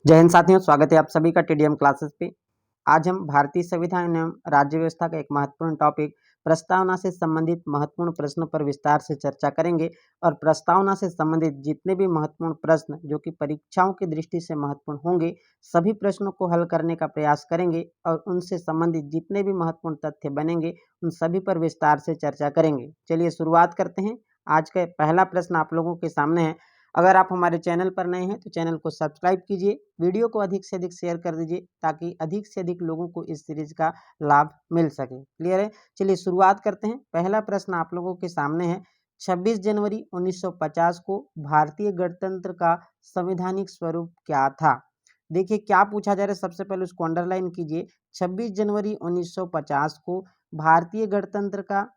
जय हिंद साथियों, स्वागत है आप सभी का टीडीएम क्लासेस पे। आज हम भारतीय संविधान एवं राज्य व्यवस्था का एक महत्वपूर्ण टॉपिक प्रस्तावना से संबंधित महत्वपूर्ण प्रश्न पर विस्तार से चर्चा करेंगे और प्रस्तावना से संबंधित जितने भी महत्वपूर्ण प्रश्न जो कि परीक्षाओं की दृष्टि से महत्वपूर्ण होंगे, सभी प्रश्नों को हल करने का प्रयास करेंगे और उनसे संबंधित जितने भी महत्वपूर्ण तथ्य बनेंगे उन सभी पर विस्तार से चर्चा करेंगे। चलिए शुरुआत करते हैं। आज का पहला प्रश्न आप लोगों के सामने है। अगर आप हमारे चैनल पर नए हैं तो चैनल को सब्सक्राइब कीजिए, वीडियो को अधिक से अधिक शेयर कर दीजिए ताकि अधिक से अधिक लोगों को इस सीरीज का लाभ मिल सके। क्लियर है? चलिए शुरुआत करते हैं। पहला प्रश्न आप लोगों के सामने है। 26 जनवरी 1950 को भारतीय गणतंत्र का संवैधानिक स्वरूप क्या था? देखिए क्या पूछा जा रहा है, सबसे पहले उसको अंडरलाइन कीजिए। 26 जनवरी 1950 को भारतीय गणतंत्र का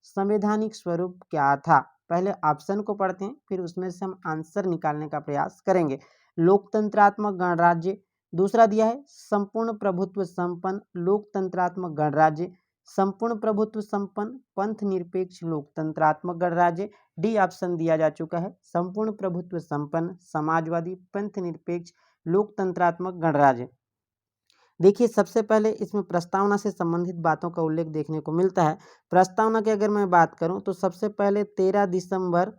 संवैधानिक स्वरूप क्या था? पहले ऑप्शन को पढ़ते हैं, फिर उसमें से हम आंसर निकालने का प्रयास करेंगे। लोकतंत्रात्मक गणराज्य, दूसरा दिया है संपूर्ण प्रभुत्व संपन्न लोकतंत्रात्मक गणराज्य, संपूर्ण प्रभुत्व संपन्न पंथ निरपेक्ष लोकतंत्रात्मक गणराज्य। डी ऑप्शन दिया जा चुका है, संपूर्ण प्रभुत्व संपन्न समाजवादी पंथ निरपेक्ष लोकतंत्रात्मक गणराज्य। देखिए सबसे पहले इसमें प्रस्तावना से संबंधित बातों का उल्लेख देखने को मिलता है। प्रस्तावना की अगर मैं बात करूं तो सबसे पहले 13 दिसंबर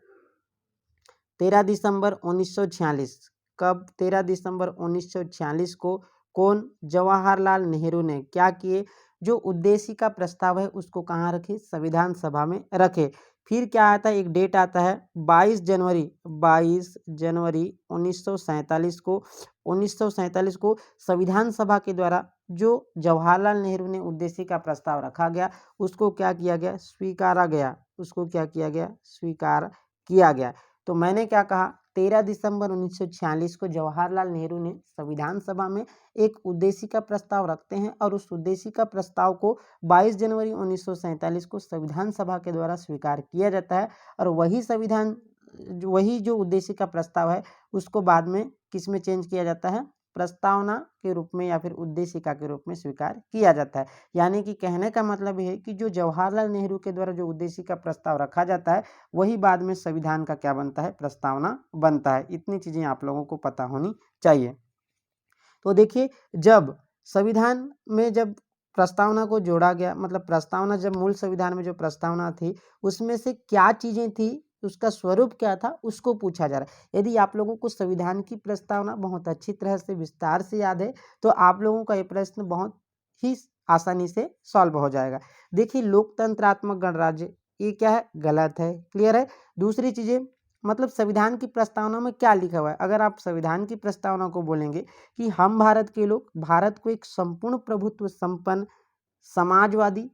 1946, कब 13 दिसंबर 1946 को कौन, जवाहरलाल नेहरू ने क्या किए, जो उद्देश्य का प्रस्ताव है उसको कहाँ रखे, संविधान सभा में रखे। फिर क्या आता है, एक डेट आता है 22 जनवरी 1947 को संविधान सभा के द्वारा जो जवाहरलाल नेहरू ने उद्देश्य का प्रस्ताव रखा गया उसको क्या किया गया, स्वीकारा गया। उसको क्या किया गया, स्वीकार किया गया। तो मैंने क्या कहा, 13 दिसंबर 1946 को जवाहरलाल नेहरू ने संविधान सभा में एक उद्देश्य का प्रस्ताव रखते हैं और उस उद्देश्य का प्रस्ताव को 22 जनवरी 1947 को संविधान सभा के द्वारा स्वीकार किया जाता है। और वही जो उद्देश्य का प्रस्ताव है उसको बाद में किस में चेंज किया जाता है, प्रस्तावना के रूप में या फिर उद्देशिका के रूप में स्वीकार किया जाता है। यानी कि कहने का मतलब ये है कि जो जवाहरलाल नेहरू के द्वारा जो उद्देश्य का प्रस्ताव रखा जाता है वही बाद में संविधान का क्या बनता है, प्रस्तावना बनता है। इतनी चीजें आप लोगों को पता होनी चाहिए। तो देखिए जब संविधान में जब प्रस्तावना को जोड़ा गया, मतलब प्रस्तावना जब मूल संविधान में जो प्रस्तावना थी उसमें से क्या चीजें थी, उसका स्वरूप क्या था, उसको पूछा जा रहा है। यदि आप लोगों को संविधान की प्रस्तावना बहुत अच्छी तरह से विस्तार से याद है तो आप लोगों का ये प्रश्न बहुत ही आसानी से सॉल्व हो जाएगा। देखिए लोकतंत्रात्मक गणराज्य, ये क्या है, गलत है। क्लियर है? दूसरी चीजें, मतलब संविधान की प्रस्तावना में क्या लिखा हुआ है। अगर आप संविधान की प्रस्तावना को बोलेंगे कि हम भारत के लोग भारत को एक संपूर्ण प्रभुत्व संपन्न समाजवादी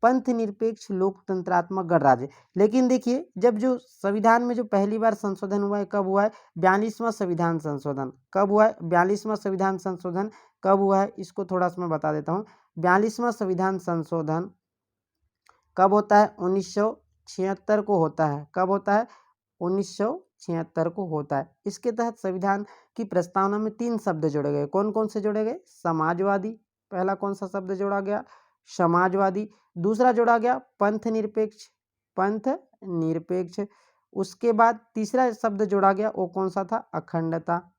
पंथ निरपेक्ष लोकतंत्रात्मक गणराज्य। लेकिन देखिए जब जो संविधान में जो पहली बार संशोधन हुआ है, कब हुआ है, 42वां संविधान संशोधन। कब हुआ है 42वां संविधान संशोधन? कब हुआ है इसको थोड़ा सा मैं बता देता हूँ। 42वां संविधान संशोधन कब होता है, 1976 को होता है। कब होता है, 1976 को होता है। इसके तहत संविधान की प्रस्तावना में 3 शब्द जोड़े गए। कौन कौन से जोड़े गए, समाजवादी, पहला कौन सा शब्द जोड़ा गया, समाजवादी। दूसरा जोड़ा गया पंथ निरपेक्ष, पंथ निरपेक्ष। उसके बाद तीसरा शब्द जोड़ा गया वो कौन सा था, अखंडता।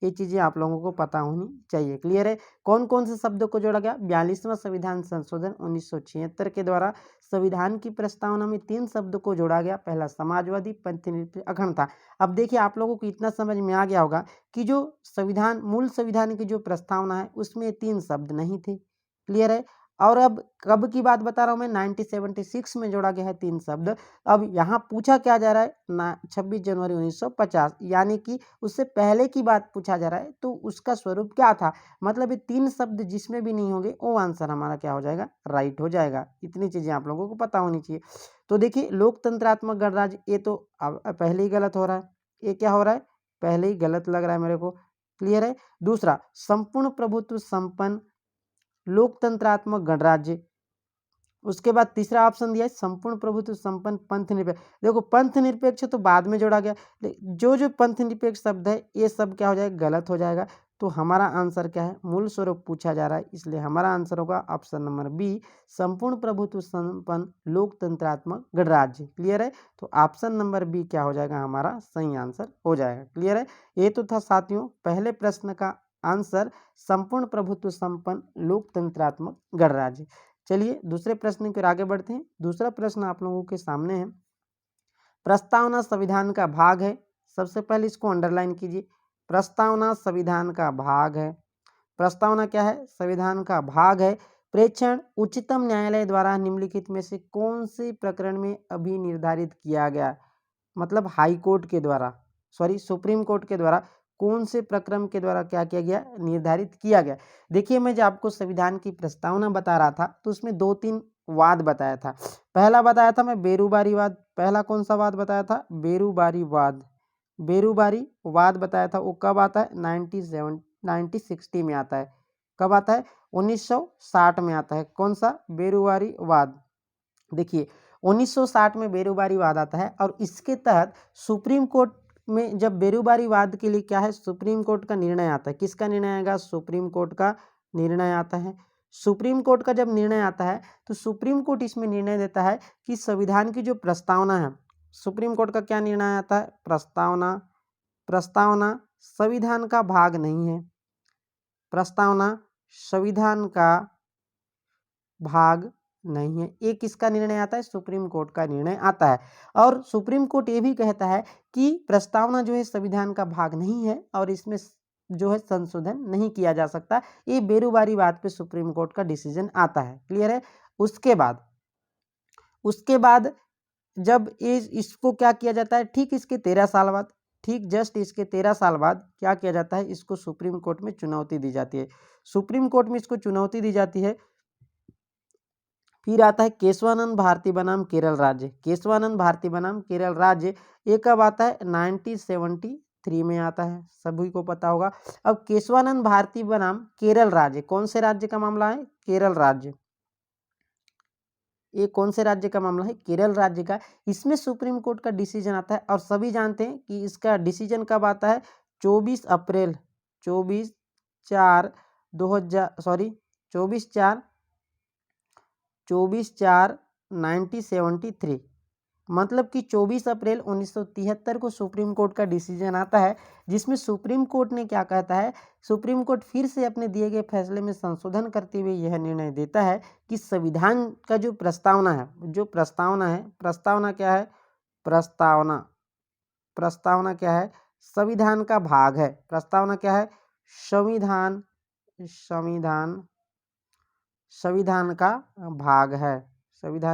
ये चीजें आप लोगों को पता होनी चाहिए। क्लियर है? कौन कौन से शब्दों को जोड़ा गया, 42वां संविधान संशोधन 1976 के द्वारा संविधान की प्रस्तावना में 3 शब्द को जोड़ा गया। पहला समाजवादी, पंथनिरपेक्ष, अखंडता। अब देखिए आप लोगों को इतना समझ में आ गया होगा कि जो मूल संविधान की जो प्रस्तावना है उसमें 3 शब्द नहीं थे। क्लियर है? और अब कब की बात बता रहा हूं मैं, 1976 में जोड़ा गया है 3 शब्द। अब यहाँ पूछा क्या जा रहा है, 26 जनवरी 1950, यानी कि उससे पहले की बात पूछा जा रहा है। तो उसका स्वरूप क्या था, मतलब ये 3 शब्द जिसमें भी नहीं होंगे वो आंसर हमारा क्या हो जाएगा, राइट हो जाएगा। इतनी चीजें आप लोगों को पता होनी चाहिए। तो देखिए लोकतंत्रात्मक गणराज्य, ये तो पहले ही गलत हो रहा है। ये क्या हो रहा है, पहले ही गलत लग रहा है मेरे को। क्लियर है? दूसरा संपूर्ण प्रभुत्व संपन्न लोकतंत्रात्मक गणराज्य। उसके बाद तीसरा ऑप्शन दिया है संपूर्ण प्रभुत्व संपन्न पंथ निरपेक्ष। देखो पंथ निरपेक्ष तो बाद में जोड़ा गया, जो जो पंथ निरपेक्ष शब्द है ये सब क्या हो जाएगा, गलत हो जाएगा। तो हमारा आंसर क्या है, मूल स्वरूप पूछा जा रहा है, इसलिए हमारा आंसर होगा ऑप्शन नंबर बी, संपूर्ण प्रभुत्व संपन्न लोकतंत्रात्मक गणराज्य। क्लियर है, तो ऑप्शन नंबर बी क्या हो जाएगा, हमारा सही आंसर हो जाएगा। क्लियर है, ये तो था साथियों पहले प्रश्न का आंसर, संपूर्ण प्रभुत्व संपन्न लोकतंत्रात्मक गणराज्य। चलिए दूसरे प्रश्न की ओर आगे बढ़ते हैं। दूसरा प्रश्न आप लोगों के सामने है, प्रस्तावना संविधान का भाग है। सबसे पहले इसको अंडरलाइन कीजिए, प्रस्तावना संविधान का भाग है। प्रस्तावना क्या है, संविधान का भाग है। प्रेक्षण उच्चतम न्यायालय द्वारा निम्नलिखित में से कौन से प्रकरण में अभी निर्धारित किया गया, मतलब हाई कोर्ट के द्वारा, सुप्रीम कोर्ट के द्वारा कौन से प्रकरण के द्वारा क्या किया गया, निर्धारित किया गया। देखिए मैं जब आपको संविधान की प्रस्तावना बता रहा था तो उसमें 2-3 वाद बताया था। पहला बताया था मैं बेरूबारी वाद। पहला कौन सा वाद बताया था, बेरूबारी वाद। बेरूबारी वाद बताया था, वो कब आता है, 1960 में आता है। कब आता है, 1960 में आता है। कौन सा, बेरूबारी वाद। देखिए 1960 में बेरूबारी वाद आता है और इसके तहत सुप्रीम कोर्ट में जब बेरूबारी वाद के लिए क्या है, सुप्रीम कोर्ट का निर्णय आता है। किसका निर्णय आएगा, सुप्रीम कोर्ट का निर्णय आता है। सुप्रीम कोर्ट का जब निर्णय आता है तो सुप्रीम कोर्ट इसमें निर्णय देता है कि संविधान की जो प्रस्तावना है, सुप्रीम कोर्ट का क्या निर्णय आता है, प्रस्तावना संविधान का भाग नहीं है। प्रस्तावना संविधान का भाग नहीं है, ये किसका निर्णय आता है, सुप्रीम कोर्ट का निर्णय आता है। और सुप्रीम कोर्ट ये भी कहता है कि प्रस्तावना जो है संविधान का भाग नहीं है और इसमें जो है संशोधन नहीं किया जा सकता। ये बेरूबारी वाद पे सुप्रीम कोर्ट का डिसीजन आता है। क्लियर है, उसके बाद जब इसको क्या किया जाता है, ठीक इसके 13 साल बाद, ठीक जस्ट इसके 13 साल बाद क्या किया जाता है, इसको सुप्रीम कोर्ट में चुनौती दी जाती है। सुप्रीम कोर्ट में इसको चुनौती दी जाती है। फिर आता है केशवानंद भारती बनाम केरल राज्य। केशवानंद भारती बनाम केरल राज्य ये कब आता है, 1973 में आता है, सभी को पता होगा। अब केशवानंद भारती बनाम केरल राज्य, कौन से राज्य का मामला है, केरल राज्य। ये कौन से राज्य का मामला है, केरल राज्य का। इसमें सुप्रीम कोर्ट का डिसीजन आता है और सभी जानते हैं कि इसका डिसीजन कब आता है, 24 अप्रैल 1973, मतलब कि 24 अप्रैल 1973 को सुप्रीम कोर्ट का डिसीजन आता है, जिसमें सुप्रीम कोर्ट ने क्या कहता है, सुप्रीम कोर्ट फिर से अपने दिए गए फैसले में संशोधन करते हुए यह निर्णय देता है कि संविधान का जो प्रस्तावना है, प्रस्तावना क्या है, प्रस्तावना क्या है, संविधान का भाग है। प्रस्तावना क्या है, संविधान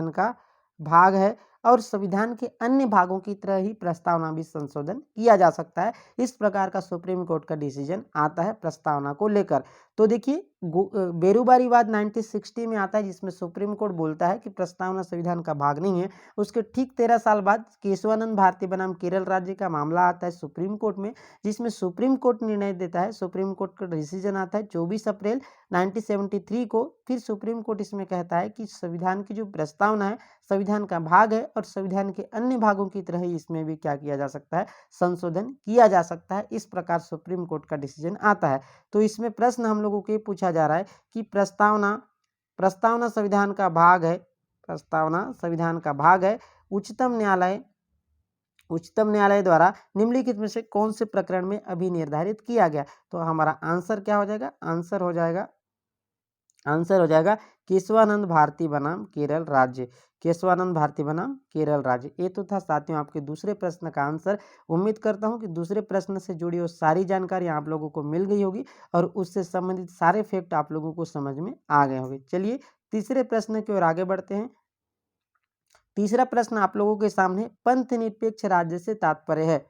का भाग है और संविधान के अन्य भागों की तरह ही प्रस्तावना भी संशोधन किया जा सकता है। इस प्रकार का सुप्रीम कोर्ट का डिसीजन आता है प्रस्तावना को लेकर। तो देखिए बेरूबारी वाद 1960 में आता है, जिसमें सुप्रीम कोर्ट बोलता है कि प्रस्तावना संविधान का भाग नहीं है। उसके ठीक 13 साल बाद केशवानंद भारती बनाम केरल राज्य का मामला आता है सुप्रीम कोर्ट में, जिसमें सुप्रीम कोर्ट निर्णय देता है, सुप्रीम कोर्ट का डिसीजन आता है 24 अप्रैल 1973 को। फिर सुप्रीम कोर्ट इसमें कहता है कि संविधान की जो प्रस्तावना है संविधान का भाग है और संविधान के अन्य भागों की तरह ही इसमें भी क्या किया जा सकता है, संशोधन किया जा सकता है। इस प्रकार सुप्रीम कोर्ट का डिसीजन आता है। तो इसमें प्रश्न हम लोगों को पूछा जा रहा है कि प्रस्तावना संविधान का भाग है, उच्चतम न्यायालय द्वारा निम्नलिखित में से कौन से प्रकरण में अभी निर्धारित किया गया। तो हमारा आंसर क्या हो जाएगा, आंसर हो जाएगा केशवानंद भारती बनाम केरल राज्य। ये तो था साथियों आपके दूसरे प्रश्न का आंसर। उम्मीद करता हूं कि दूसरे प्रश्न से जुड़ी हुई सारी जानकारी आप लोगों को मिल गई होगी और उससे संबंधित सारे फैक्ट आप लोगों को समझ में आ गए होंगे। चलिए तीसरे प्रश्न की ओर आगे बढ़ते हैं। तीसरा प्रश्न आप लोगों के सामने पंथ निरपेक्ष राज्य से तात्पर्य है।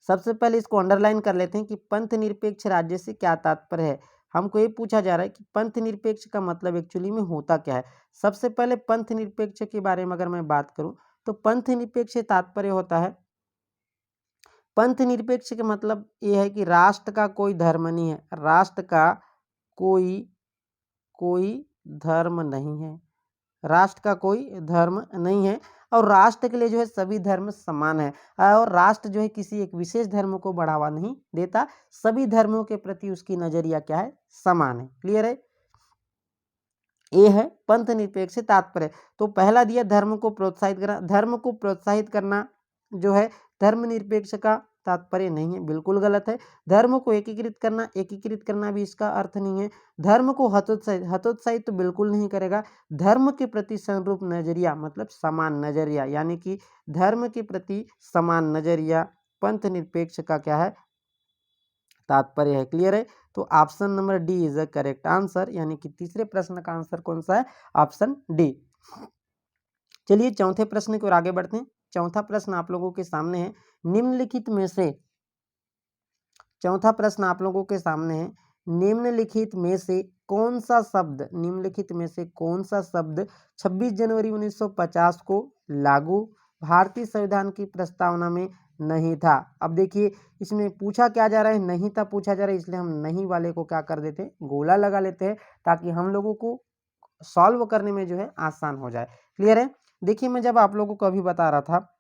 सबसे पहले इसको अंडरलाइन कर लेते हैं कि पंथ निरपेक्ष राज्य से क्या तात्पर्य है। हमको ये पूछा जा रहा है कि पंथ निरपेक्ष का मतलब एक्चुअली में होता क्या है। सबसे पहले पंथ निरपेक्ष के बारे में अगर मैं बात करूं तो पंथ निरपेक्ष से तात्पर्य होता है, पंथ निरपेक्ष का मतलब ये है कि राष्ट्र का कोई धर्म नहीं है, राष्ट्र का कोई धर्म नहीं है, राष्ट्र का कोई धर्म नहीं है और राष्ट्र के लिए जो है सभी धर्म समान है, और राष्ट्र जो है किसी एक विशेष धर्म को बढ़ावा नहीं देता, सभी धर्मों के प्रति उसकी नजरिया क्या है, समान है। क्लियर है। ये है पंथ निरपेक्ष से तात्पर्य। तो पहला दिया धर्म को प्रोत्साहित करना, धर्म को प्रोत्साहित करना जो है धर्मनिरपेक्ष का तात्पर्य नहीं है, बिल्कुल गलत है। धर्म को एकीकृत करना भी इसका अर्थ नहीं है। धर्म को हतोत्साहित तो बिल्कुल नहीं करेगा। धर्म के प्रति समरूप नजरिया मतलब समान नजरिया, यानी कि धर्म के प्रति समान नजरिया पंथ निरपेक्ष का क्या है, तात्पर्य है। क्लियर है। तो option number D is a correct answer, यानी कि तीसरे प्रश्न का आंसर कौन सा है, ऑप्शन डी। चलिए चौथे प्रश्न की ओर आगे बढ़ते हैं। चौथा प्रश्न आप लोगों के सामने है, निम्नलिखित में से, चौथा प्रश्न आप लोगों के सामने है, निम्नलिखित में से कौन सा शब्द, निम्नलिखित में से कौन सा शब्द 26 जनवरी 1950 को लागू भारतीय संविधान की प्रस्तावना में नहीं था। अब देखिए इसमें पूछा क्या जा रहा है, नहीं था पूछा जा रहा है, इसलिए हम नहीं वाले को क्या कर देते हैं, गोला लगा लेते हैं, ताकि हम लोगों को सॉल्व करने में जो है आसान हो जाए। क्लियर है। देखिए मैं जब आप लोगों को अभी बता रहा था,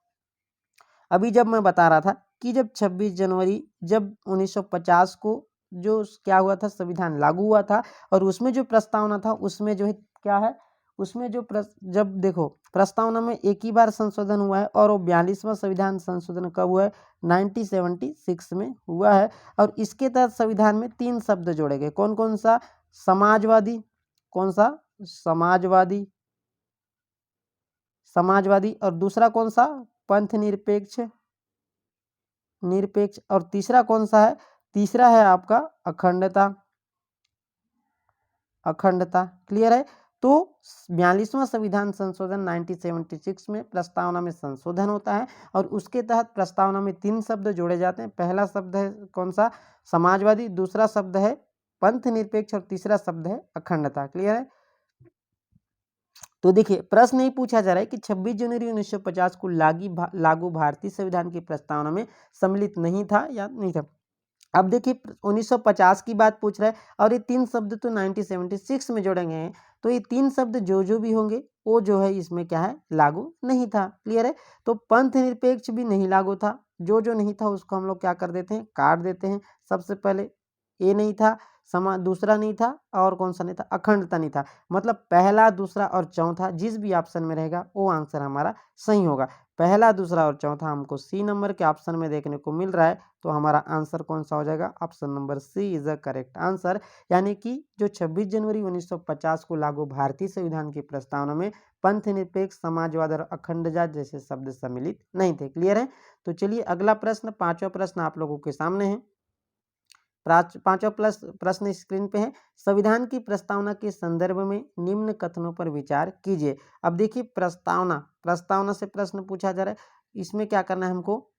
अभी जब मैं बता रहा था कि जब 26 जनवरी जब 1950 को जो क्या हुआ था, संविधान लागू हुआ था, और उसमें जो प्रस्तावना था उसमें जो है क्या है, उसमें जो जब देखो प्रस्तावना में एक ही बार संशोधन हुआ है, और वो 42वां संविधान संशोधन कब हुआ है, 1976 में हुआ है। और इसके तहत संविधान में 3 शब्द जोड़े गए, कौन कौन सा, समाजवादी, कौन सा, समाजवादी, समाजवादी, और दूसरा कौन सा, पंथ निरपेक्ष, निरपेक्ष, और तीसरा कौन सा है, तीसरा है आपका अखंडता, अखंडता। क्लियर है। तो 42वां संविधान संशोधन 1976 में प्रस्तावना में संशोधन होता है, और उसके तहत प्रस्तावना में 3 शब्द जोड़े जाते हैं। पहला शब्द है कौन सा, समाजवादी, दूसरा शब्द है पंथ निरपेक्ष, और तीसरा शब्द है अखंडता। क्लियर है। तो देखिए प्रश्न नहीं पूछा जा रहा है कि 26 जनवरी 1950 को लागू भारतीय संविधान की प्रस्तावना में सम्मिलित नहीं था या नहीं था। अब देखिए 1950 की बात पूछ रहा है, और ये 3 शब्द तो 1976 में जोड़े गए हैं, तो ये 3 शब्द जो भी होंगे वो जो है इसमें क्या है, लागू नहीं था। क्लियर है। तो पंथ निरपेक्ष भी नहीं लागू था, जो नहीं था उसको हम लोग क्या कर देते हैं, काट देते हैं। सबसे पहले ये नहीं था, दूसरा नहीं था, और कौन सा नहीं था, अखंडता नहीं था। मतलब पहला, दूसरा और चौथा जिस भी ऑप्शन में रहेगा वो आंसर हमारा सही होगा। पहला, दूसरा और चौथा हमको सी नंबर के ऑप्शन में देखने को मिल रहा है, तो हमारा आंसर कौन सा हो जाएगा, option number C is a correct answer. यानी कि जो 26 जनवरी 1950 को लागू भारतीय संविधान की प्रस्तावना में पंथ निरपेक्ष, समाजवाद और अखंडता जैसे शब्द सम्मिलित नहीं थे। क्लियर है। तो चलिए अगला प्रश्न, पांचवा प्रश्न आप लोगों के सामने है। पांचवा प्रश्न स्क्रीन पे है, संविधान की प्रस्तावना के संदर्भ में निम्न कथनों पर विचार कीजिए। अब देखिए प्रस्तावना, प्रस्तावना से प्रश्न पूछा जा रहा है, इसमें क्या करना है, हमको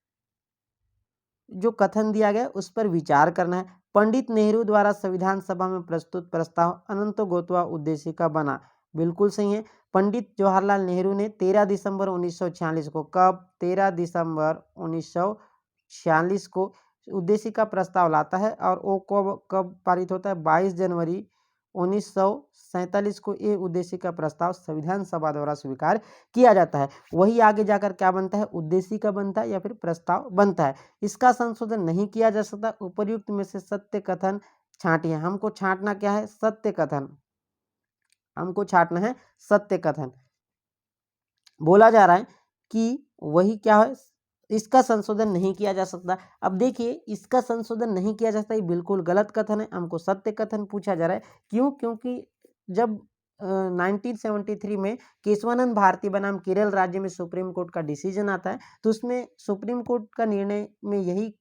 जो कथन दिया गया उस पर विचार करना है। पंडित नेहरू द्वारा संविधान सभा में प्रस्तुत प्रस्ताव अनंत गोत्वा उद्देश्य का बना, बिल्कुल सही है। पंडित जवाहरलाल नेहरू ने 13 दिसंबर 1946 को, कब, 13 दिसंबर 1946 को उद्देश्य का प्रस्ताव लाता है, और वो कब कब पारित होता है, 22 जनवरी 1947 को ये उद्देश्य का प्रस्ताव संविधान सभा द्वारा स्वीकार किया जाता है। वही आगे जाकर क्या बनता है, उद्देश्य का बनता है या फिर प्रस्ताव बनता है। इसका संशोधन नहीं किया जा सकता। उपर्युक्त में से सत्य कथन छांटिए। हमको छांटना क्या है, सत्य कथन, हमको छांटना है सत्य कथन। बोला जा रहा है कि वही क्या है, इसका संशोधन नहीं किया जा सकता। अब देखिए इसका संशोधन नहीं किया जा सकता, ये बिल्कुल गलत कथन है। हमको सत्य कथन पूछा जा रहा है, क्यों, क्योंकि जब 1973 में केशवानंद भारती बनाम केरल राज्य में सुप्रीम कोर्ट का डिसीजन आता है, तो उसमें सुप्रीम कोर्ट का निर्णय में यही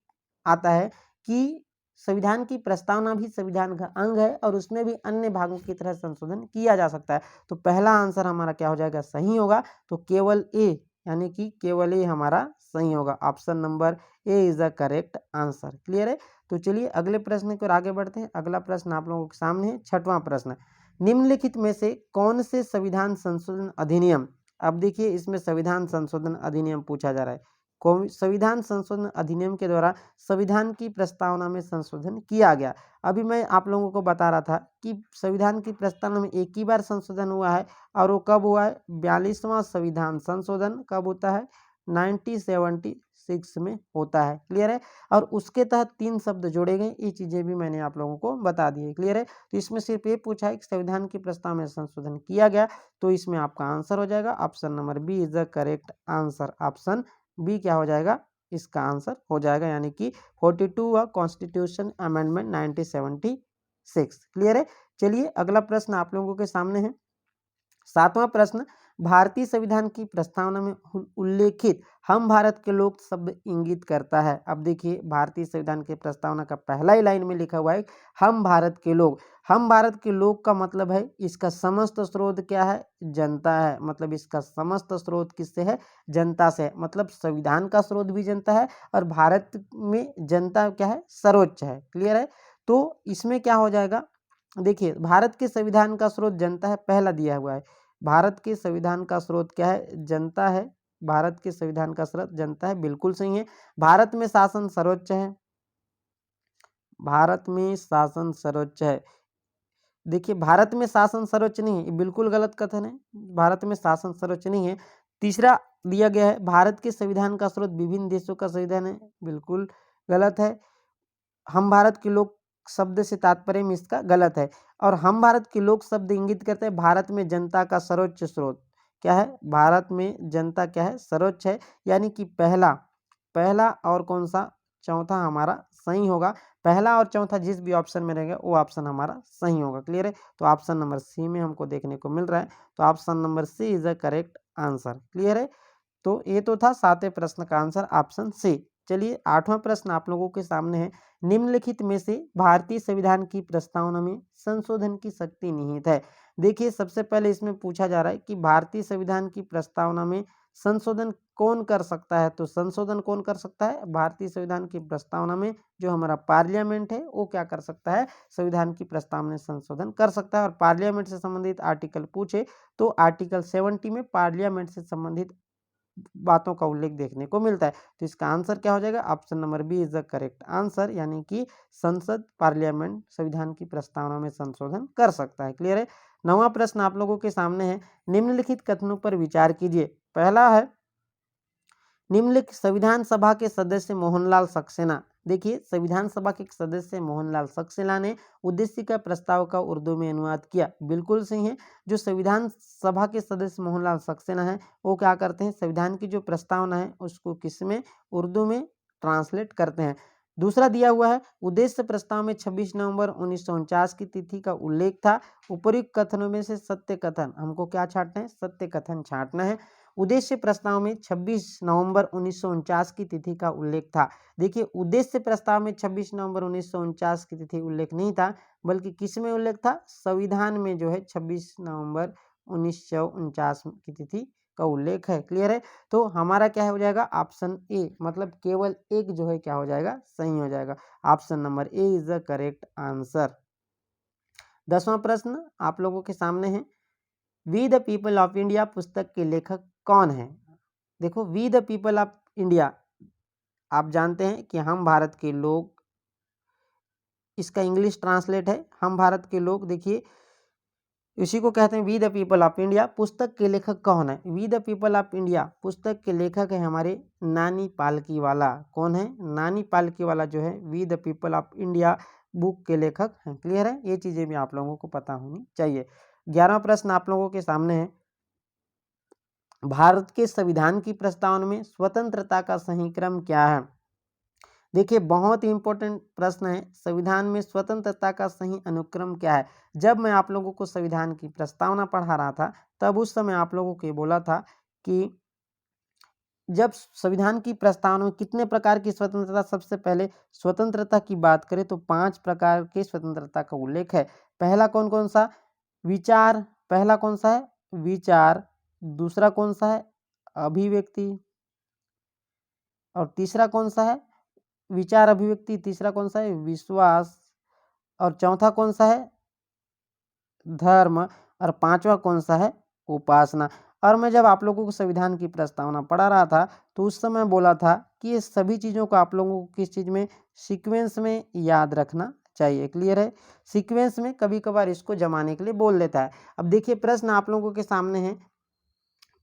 आता है कि संविधान की प्रस्तावना भी संविधान का अंग है, और उसमें भी अन्य भागों की तरह संशोधन किया जा सकता है। तो पहला आंसर हमारा क्या हो जाएगा, सही होगा। तो केवल ए, यानी कि केवल ए हमारा सही होगा। Option number A is the correct answer. Clear है। तो चलिए अगले प्रश्न की ओर आगे बढ़ते हैं। अगला प्रश्न आप लोगों के सामने है, छठवां प्रश्न, निम्नलिखित में से कौन से संविधान संशोधन अधिनियम, अब देखिए इसमें संविधान संशोधन अधिनियम पूछा जा रहा है, संविधान संशोधन अधिनियम के द्वारा संविधान की प्रस्तावना में संशोधन किया गया। अभी मैं आप लोगों को बता रहा था कि संविधान की प्रस्तावना में एक ही बार संशोधन हुआ है और वो कब हुआ है? 42वां संविधान संशोधन कब होता है? 1976 में होता है। क्लियर है? और उसके तहत 3 शब्द जोड़े गए, ये चीजें भी मैंने आप लोगों को बता दी है। क्लियर है? तो इसमें सिर्फ ये पूछा है कि संविधान की प्रस्तावना में संशोधन किया गया, तो इसमें आपका आंसर हो जाएगा option number B is the correct answer. Option B क्या हो जाएगा? इसका आंसर हो जाएगा, यानी कि 42 कॉन्स्टिट्यूशन अमेंडमेंट 1976। क्लियर है? चलिए अगला प्रश्न आप लोगों के सामने है। 7वां प्रश्न, भारतीय संविधान की प्रस्तावना में उल्लेखित हम भारत के लोग शब्द इंगित करता है। अब देखिए भारतीय संविधान की प्रस्तावना का पहला ही लाइन में लिखा हुआ है हम भारत के लोग। हम भारत के लोग का मतलब है इसका समस्त स्रोत क्या है? जनता है। मतलब इसका समस्त स्रोत किससे है? जनता से है। मतलब संविधान का स्रोत भी जनता है और भारत में जनता क्या है? सर्वोच्च है। क्लियर है? तो इसमें क्या हो जाएगा? देखिए भारत के संविधान का स्रोत जनता है, पहला दिया हुआ है। भारत के संविधान का स्रोत क्या है? जनता है। भारत के संविधान का स्रोत जनता है, बिल्कुल सही है। भारत में शासन सर्वोच्च है। भारत में शासन सर्वोच्च है। देखिए भारत में शासन सर्वोच्च नहीं है, ये बिल्कुल गलत कथन है। भारत में शासन सर्वोच्च नहीं है। तीसरा दिया गया है भारत के संविधान का स्रोत विभिन्न देशों का संविधान है, बिल्कुल गलत है। हम भारत के लोग शब्द से तात्पर्य में इसका गलत है। और हम भारत के लोग शब्द इंगित करते हैं भारत में जनता का सर्वोच्च स्रोत क्या है? भारत में जनता क्या है? सर्वोच्च है। यानी कि पहला और कौन सा? चौथा हमारा सही होगा। पहला और चौथा जिस भी ऑप्शन में रहेगा वो ऑप्शन हमारा सही होगा। क्लियर है? तो ऑप्शन नंबर सी में हमको देखने को मिल रहा है, तो option number C is the correct answer. Clear है? तो ये तो था 7वें प्रश्न का आंसर ऑप्शन सी। चलिए 8वां प्रश्न आप लोगों के सामने है। निम्नलिखित में से भारतीय संविधान की प्रस्तावना में संशोधन की शक्ति निहित है। देखिए सबसे पहले इसमें पूछा जा रहा है कि भारतीय संविधान की प्रस्तावना में संशोधन कौन कर सकता है? तो संशोधन कौन कर सकता है? भारतीय संविधान की प्रस्तावना में जो हमारा पार्लियामेंट है वो क्या कर सकता है? संविधान की प्रस्तावना में संशोधन कर सकता है। और पार्लियामेंट से संबंधित आर्टिकल पूछे तो आर्टिकल 70 में पार्लियामेंट से संबंधित बातों का उल्लेख देखने को मिलता है। तो इसका आंसर क्या हो जाएगा? Option number B is the correct answer, यानी कि संसद पार्लियामेंट संविधान की प्रस्तावना में संशोधन कर सकता है। क्लियर है? 9वां प्रश्न आप लोगों के सामने है। निम्नलिखित कथनों पर विचार कीजिए। पहला है निम्नलिखित संविधान सभा के सदस्य मोहनलाल सक्सेना। देखिए संविधान सभा के सदस्य मोहनलाल सक्सेना ने उद्देश्य का प्रस्ताव का उर्दू में अनुवाद किया, बिल्कुल सही है। जो संविधान सभा के सदस्य मोहनलाल सक्सेना है वो क्या करते हैं? संविधान की जो प्रस्तावना है उसको किस में? उर्दू में ट्रांसलेट करते हैं। दूसरा दिया हुआ है उद्देश्य प्रस्ताव में 26 नवंबर 1949 की तिथि का उल्लेख था। उपयुक्त कथनों में से सत्य कथन हमको क्या छांटना है? सत्य कथन छांटना है। उद्देश्य प्रस्ताव में 26 नवंबर 1949 की तिथि का उल्लेख था। देखिए उद्देश्य प्रस्ताव में 26 नवंबर 1949 की तिथि उल्लेख नहीं था, बल्कि किस में उल्लेख था? संविधान में जो है 26 नवंबर 1949 की तिथि का उल्लेख है। क्लियर है? तो हमारा क्या हो जाएगा? ऑप्शन ए, मतलब केवल एक जो है क्या हो जाएगा? सही हो जाएगा। Option number A is the correct answer. 10वां प्रश्न आप लोगों के सामने है। We the people of India पुस्तक के लेखक कौन है? देखो we the people of India आप जानते हैं कि हम भारत के लोग, इसका इंग्लिश ट्रांसलेट है हम भारत के लोग। देखिए इसी को कहते हैं we the people of India. पुस्तक के लेखक कौन है? We the people of India पुस्तक के लेखक है हमारे नानी पालकीवाला। कौन है? नानी पालकीवाला जो है we the people of India book के लेखक हैं। क्लियर है? ये चीजें भी आप लोगों को पता होनी चाहिए। 11वां प्रश्न आप लोगों के सामने है। भारत के संविधान की प्रस्तावना में स्वतंत्रता का सही क्रम क्या है? देखिए बहुत ही इंपॉर्टेंट प्रश्न है। संविधान में स्वतंत्रता का सही अनुक्रम क्या है? जब मैं आप लोगों को संविधान की प्रस्तावना पढ़ा रहा था तब उस समय आप लोगों को बोला था कि जब संविधान की प्रस्तावना में कितने प्रकार की स्वतंत्रता, सबसे पहले स्वतंत्रता की बात करें तो 5 प्रकार के स्वतंत्रता का उल्लेख है। पहला कौन कौन सा? विचार, पहला कौन सा है? विचार। दूसरा कौन सा है? अभिव्यक्ति। और तीसरा कौन सा है? विचार अभिव्यक्ति। तीसरा कौन सा है? विश्वास। और चौथा कौन सा है? धर्म। और 5वां कौन सा है? उपासना। और मैं जब आप लोगों को संविधान की प्रस्तावना पढ़ा रहा था तो उस समय बोला था कि ये सभी चीज़ों को आप लोगों को किस चीज़ में, सीक्वेंस में याद रखना चाहिए। क्लियर है? सीक्वेंस में कभी कभार इसको जमाने के लिए बोल देता है। अब देखिए प्रश्न आप लोगों के सामने है,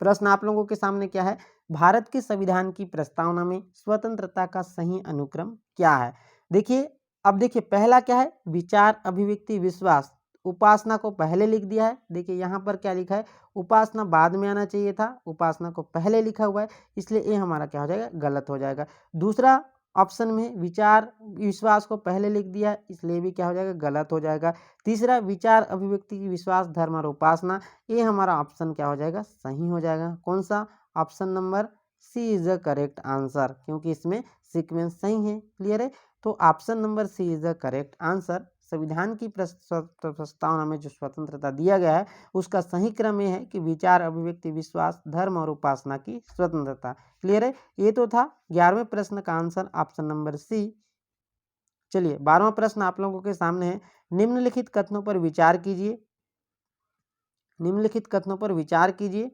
प्रश्न आप लोगों के सामने क्या है, भारत के संविधान की प्रस्तावना में स्वतंत्रता का सही अनुक्रम क्या है। देखिए अब देखिए पहला क्या है, विचार, अभिव्यक्ति, विश्वास। उपासना को पहले लिख दिया है। देखिए यहाँ पर क्या लिखा है, उपासना बाद में आना चाहिए था, उपासना को पहले लिखा हुआ है, इसलिए ये हमारा क्या हो जाएगा, गलत हो जाएगा। दूसरा ऑप्शन में विचार विश्वास को पहले लिख दिया है, इसलिए भी क्या हो जाएगा, गलत हो जाएगा। तीसरा विचार, अभिव्यक्ति, विश्वास, धर्म और उपासना, ये हमारा ऑप्शन क्या हो जाएगा, सही हो जाएगा। कौन सा, option number C is the correct answer, क्योंकि इसमें सीक्वेंस सही है। क्लियर है? तो option number C is the correct answer. संविधान की प्रस्तावना में जो स्वतंत्रता दिया गया है उसका सही क्रम यह है कि विचार, अभिव्यक्ति, विश्वास, धर्म और उपासना की स्वतंत्रता। क्लियर है? ये तो था 11वें प्रश्न का आंसर ऑप्शन नंबर सी। चलिए 12वां प्रश्न आप लोगों के सामने है, निम्नलिखित कथनों पर विचार कीजिए। निम्नलिखित कथनों पर विचार कीजिए।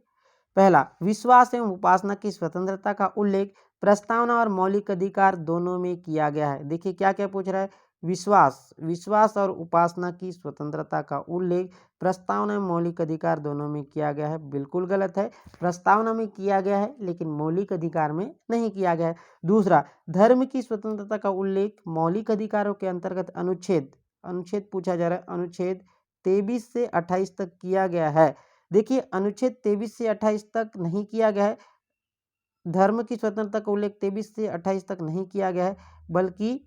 पहला, विश्वास एवं उपासना की स्वतंत्रता का उल्लेख प्रस्तावना और मौलिक अधिकार दोनों में किया गया है। देखिए क्या क्या पूछ रहा है, विश्वास और उपासना की स्वतंत्रता का उल्लेख प्रस्तावना एवं मौलिक अधिकार दोनों में किया गया है। बिल्कुल गलत है, प्रस्तावना में किया गया है लेकिन मौलिक अधिकार में नहीं किया गया है। दूसरा, धर्म की स्वतंत्रता का उल्लेख मौलिक अधिकारों के अंतर्गत अनुच्छेद पूछा जा रहा है, अनुच्छेद 23 से 28 तक किया गया है। देखिए अनुच्छेद 23 से 28 तक नहीं किया गया है, धर्म की स्वतंत्रता का उल्लेख 23 से 28 तक नहीं किया गया है, बल्कि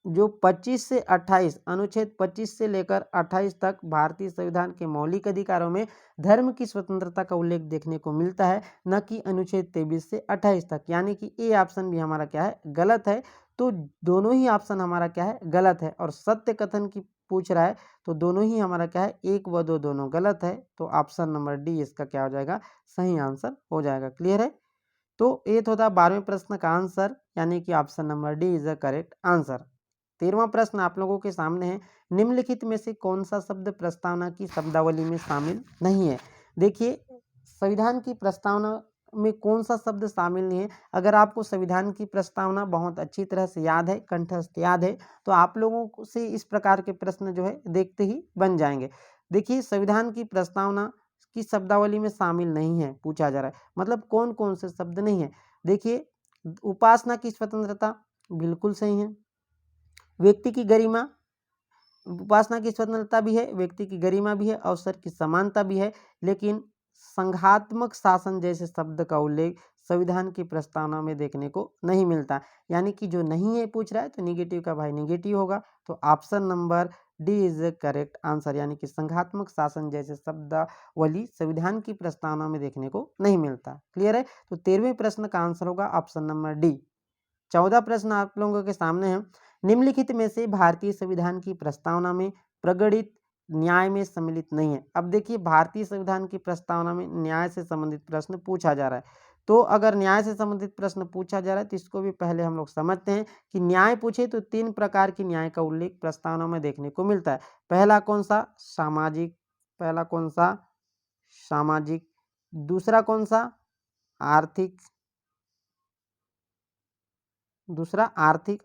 जो 25 से 28, अनुच्छेद 25 से लेकर 28 तक भारतीय संविधान के मौलिक अधिकारों में धर्म की स्वतंत्रता का उल्लेख देखने को मिलता है, न कि अनुच्छेद 23 से 28 तक। यानी कि ए ऑप्शन भी हमारा क्या है, गलत है। तो दोनों ही ऑप्शन हमारा क्या है, गलत है। और सत्य कथन की पूछ रहा है तो दोनों ही हमारा क्या है, 1 व 2 दोनों गलत है। तो ऑप्शन नंबर डी इसका क्या हो जाएगा, सही आंसर हो जाएगा। क्लियर है? तो ये तो था 12वें प्रश्न का आंसर, यानी कि option number D is the correct answer. 13वां प्रश्न आप लोगों के सामने है, निम्नलिखित में से कौन सा शब्द प्रस्तावना की शब्दावली में शामिल नहीं है। देखिए संविधान की प्रस्तावना में कौन सा शब्द शामिल नहीं है। अगर आपको संविधान की प्रस्तावना बहुत अच्छी तरह से याद है, कंठस्थ याद है, तो आप लोगों से इस प्रकार के प्रश्न जो है देखते ही बन जाएंगे। देखिए संविधान की प्रस्तावना की शब्दावली में शामिल नहीं है पूछा जा रहा है, मतलब कौन कौन से शब्द नहीं है। देखिए उपासना की स्वतंत्रता बिल्कुल सही है, व्यक्ति की गरिमा, उपासना की स्वतंत्रता भी है, व्यक्ति की गरिमा भी है, अवसर की समानता भी है, लेकिन संघात्मक शासन जैसे शब्द का उल्लेख संविधान की प्रस्तावना में देखने को नहीं मिलता। यानी कि जो नहीं है पूछ रहा है तो निगेटिव का भाई निगेटिव होगा। तो option number D is the correct answer, यानी कि संघात्मक शासन जैसे शब्दावली संविधान की प्रस्तावना में देखने को नहीं मिलता। क्लियर है? तो 13वें प्रश्न का आंसर होगा ऑप्शन नंबर डी। 14 प्रश्न आप लोगों के सामने है, निम्नलिखित में से भारतीय संविधान की प्रस्तावना में प्रगणित न्याय में सम्मिलित नहीं है। अब देखिए भारतीय संविधान की प्रस्तावना में न्याय से संबंधित प्रश्न पूछा जा रहा है, तो अगर न्याय से संबंधित प्रश्न पूछा जा रहा है तो इसको भी पहले हम लोग समझते हैं कि न्याय पूछे तो 3 प्रकार की न्याय का उल्लेख प्रस्तावना में देखने को मिलता है। पहला कौन सा, सामाजिक, दूसरा कौन सा, आर्थिक,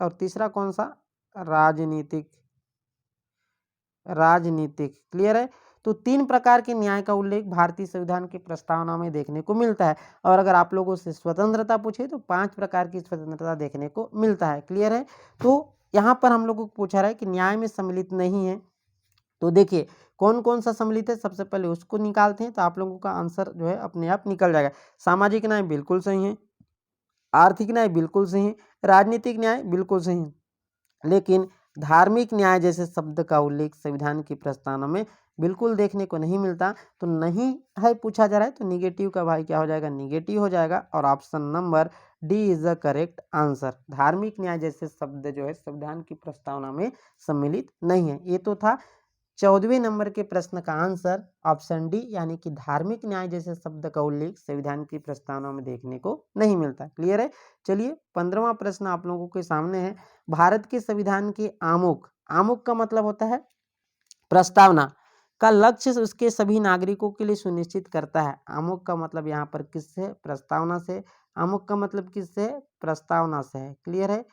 और तीसरा कौन सा, राजनीतिक। क्लियर है? तो 3 प्रकार के न्याय का उल्लेख भारतीय संविधान की प्रस्तावना में देखने को मिलता है। और अगर आप लोगों से स्वतंत्रता पूछे तो 5 प्रकार की स्वतंत्रता देखने को मिलता है। क्लियर है? तो यहाँ पर हम लोगों को पूछा रहा है कि न्याय में सम्मिलित नहीं है, तो देखिए कौन कौन सा सम्मिलित है, सबसे पहले उसको निकालते हैं तो आप लोगों का आंसर जो है अपने आप निकल जाएगा। सामाजिक न्याय बिल्कुल सही है, आर्थिक न्याय बिल्कुल सही है, राजनीतिक न्याय बिल्कुल सही है, लेकिन धार्मिक न्याय जैसे शब्द का उल्लेख संविधान की प्रस्तावना में बिल्कुल देखने को नहीं मिलता। तो नहीं है पूछा जा रहा है तो निगेटिव का भाई क्या हो जाएगा, निगेटिव हो जाएगा। और option number D is the correct answer. धार्मिक न्याय जैसे शब्द जो है संविधान की प्रस्तावना में सम्मिलित नहीं है। ये तो था 14वें नंबर के प्रश्न का आंसर ऑप्शन डी, यानी कि धार्मिक न्याय जैसे शब्द का उल्लेख संविधान की प्रस्तावना में देखने को नहीं मिलता। क्लियर है? चलिए 15वां प्रश्न आप लोगों के सामने है, भारत के संविधान के आमुख का मतलब होता है प्रस्तावना, का लक्ष्य उसके सभी नागरिकों के लिए सुनिश्चित करता है। आमुख का मतलब यहाँ पर किससे? प्रस्तावना से। आमुख का मतलब किससे है? प्रस्तावना से है। क्लियर है?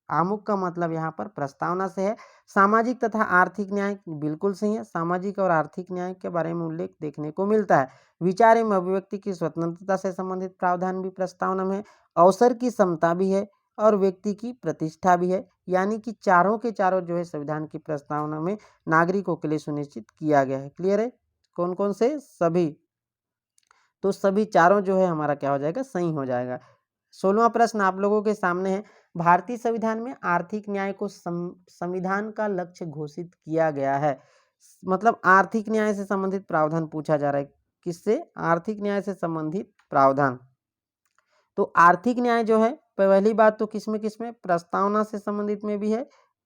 आमुख का मतलब यहाँ पर प्रस्तावना से है। सामाजिक तथा आर्थिक न्याय बिल्कुल सही है। सामाजिक और आर्थिक न्याय के बारे में उल्लेख देखने को मिलता है। विचार एवं अभिव्यक्ति की स्वतंत्रता से संबंधित प्रावधान भी प्रस्तावना में है। अवसर की समता भी है और व्यक्ति की प्रतिष्ठा भी है। यानी कि चारों के चारों जो है संविधान की प्रस्तावना में नागरिकों के लिए सुनिश्चित किया गया है। क्लियर है? कौन कौन से? सभी। तो सभी चारों जो है हमारा क्या हो जाएगा? सही हो जाएगा। 16वां प्रश्न आप लोगों के सामने है। भारतीय संविधान में आर्थिक न्याय को संविधान का लक्ष्य घोषित किया गया है। मतलब आर्थिक न्याय से संबंधित प्रावधान पूछा जा रहा है। किससे? आर्थिक न्याय से संबंधित प्रावधान। तो आर्थिक न्याय जो है पहली बात तो किसमें प्रस्तावना से संबंधित में भी है।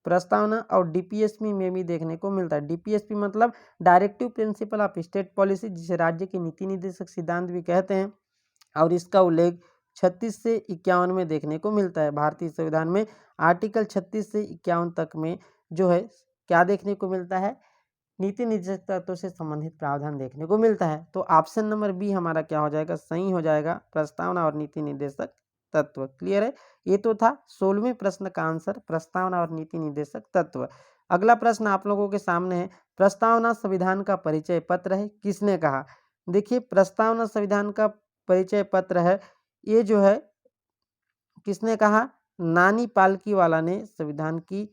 प्रस्तावना और डीपीएसपी में भी देखने को मिलता है। डीपीएसपी मतलब directive principle of state policy, जिसे राज्य के नीति निर्देशक सिद्धांत भी कहते हैं, और इसका उल्लेख 36 से 51 में देखने को मिलता है। भारतीय संविधान में आर्टिकल 36 से 51 तक में जो है क्या देखने को मिलता है? नीति निर्देशक तत्वों से संबंधित प्रावधान देखने को मिलता है। तो ऑप्शन नंबर बी हमारा क्या हो जाएगा? सही हो जाएगा, प्रस्तावना और नीति निर्देशक तत्व। क्लियर है? ये तो था 16वें प्रश्न का आंसर, प्रस्तावना और नीति निर्देशक तत्व। अगला प्रश्न आप लोगों के सामने है। प्रस्तावना संविधान का परिचय पत्र है, किसने कहा? देखिए, प्रस्तावना संविधान का परिचय पत्र है, ये जो है किसने कहा? नानी पालकीवाला ने संविधान की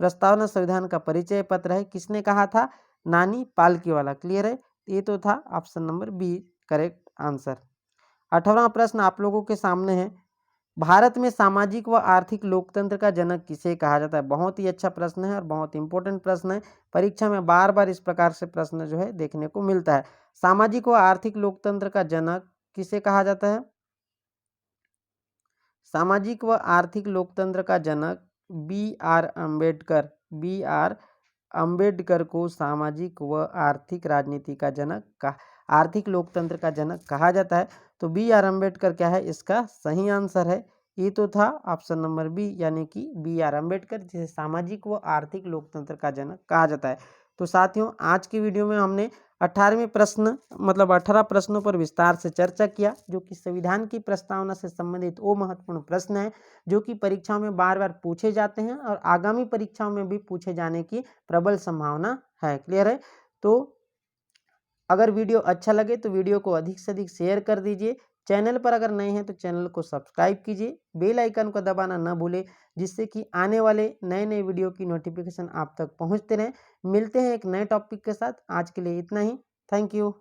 प्रस्तावना संविधान का परिचय पत्र है। किसने कहा था? नानी पालकीवाला। क्लियर है? ये तो था option number B correct answer. 18वां प्रश्न आप लोगों के सामने है। भारत में सामाजिक व आर्थिक लोकतंत्र का जनक किसे कहा जाता है? बहुत ही अच्छा प्रश्न है और बहुत इंपॉर्टेंट प्रश्न है। परीक्षा में बार बार इस प्रकार से प्रश्न जो है देखने को मिलता है। सामाजिक व आर्थिक लोकतंत्र का जनक किसे कहा जाता है? सामाजिक व आर्थिक लोकतंत्र का जनक बी.आर. अम्बेडकर। बी.आर. अम्बेडकर को सामाजिक व आर्थिक राजनीति का जनक का आर्थिक लोकतंत्र का जनक कहा जाता है। तो बी.आर. अम्बेडकर क्या है? इसका सही आंसर है। ये तो था ऑप्शन नंबर बी, यानी कि बी.आर. अम्बेडकर, जिसे सामाजिक व आर्थिक लोकतंत्र का जनक कहा जाता है। तो साथियों, आज की वीडियो में हमने 18वें प्रश्न मतलब 18 प्रश्नों पर विस्तार से चर्चा किया, जो कि संविधान की प्रस्तावना से संबंधित वो महत्वपूर्ण प्रश्न है जो कि परीक्षाओं में बार बार पूछे जाते हैं और आगामी परीक्षाओं में भी पूछे जाने की प्रबल संभावना है। क्लियर है? तो अगर वीडियो अच्छा लगे तो वीडियो को अधिक से अधिक शेयर कर दीजिए। चैनल पर अगर नए हैं तो चैनल को सब्सक्राइब कीजिए, बेल आइकन को दबाना न भूलें, जिससे कि आने वाले नए नए वीडियो की नोटिफिकेशन आप तक पहुंचते रहें। मिलते हैं एक नए टॉपिक के साथ। आज के लिए इतना ही। Thank you.